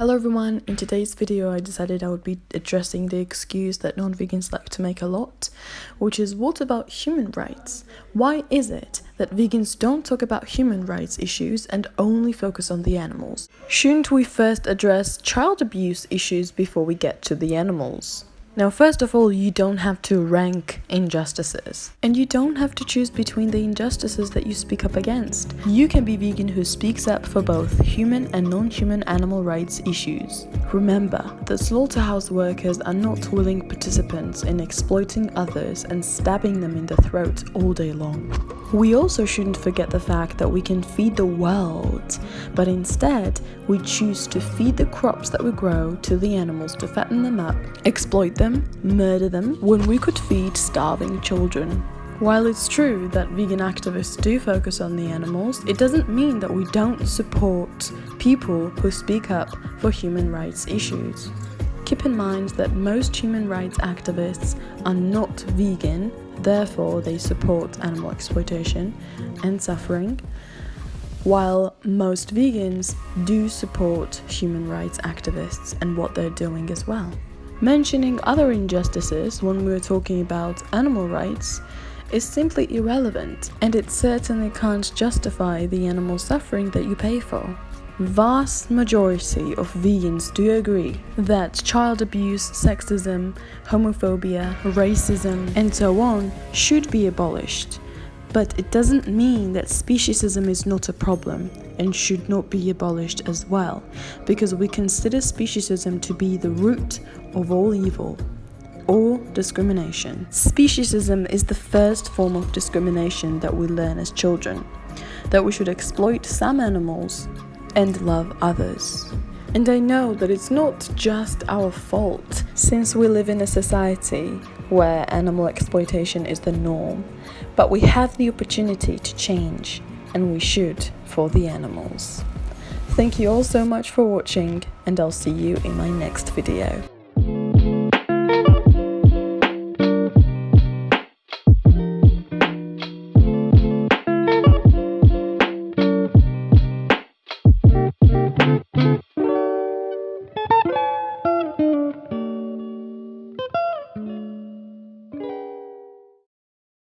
Hello everyone, in today's video I decided I would be addressing the excuse that non-vegans like to make a lot, which is what about human rights? Why is it that vegans don't talk about human rights issues and only focus on the animals? Shouldn't we first address child abuse issues before we get to the animals? Now, first of all, you don't have to rank injustices. And you don't have to choose between the injustices that you speak up against. You can be vegan who speaks up for both human and non-human animal rights issues. Remember that slaughterhouse workers are not willing participants in exploiting others and stabbing them in the throat all day long. We also shouldn't forget the fact that we can feed the world, but instead we choose to feed the crops that we grow to the animals to fatten them up, exploit them, murder them, when we could feed starving children. While it's true that vegan activists do focus on the animals, it doesn't mean that we don't support people who speak up for human rights issues. Keep in mind that most human rights activists are not vegan, therefore they support animal exploitation and suffering, while most vegans do support human rights activists and what they're doing as well. Mentioning other injustices when we're talking about animal rights is simply irrelevant, and it certainly can't justify the animal suffering that you pay for. Vast majority of vegans do agree that child abuse, sexism, homophobia, racism, and so on should be abolished. But it doesn't mean that speciesism is not a problem and should not be abolished as well, because we consider speciesism to be the root of all evil or discrimination. Speciesism is the first form of discrimination that we learn as children, that we should exploit some animals and love others. And I know that it's not just our fault, since we live in a society where animal exploitation is the norm, but we have the opportunity to change, and we should, for the animals. Thank you all so much for watching, and I'll see you in my next video.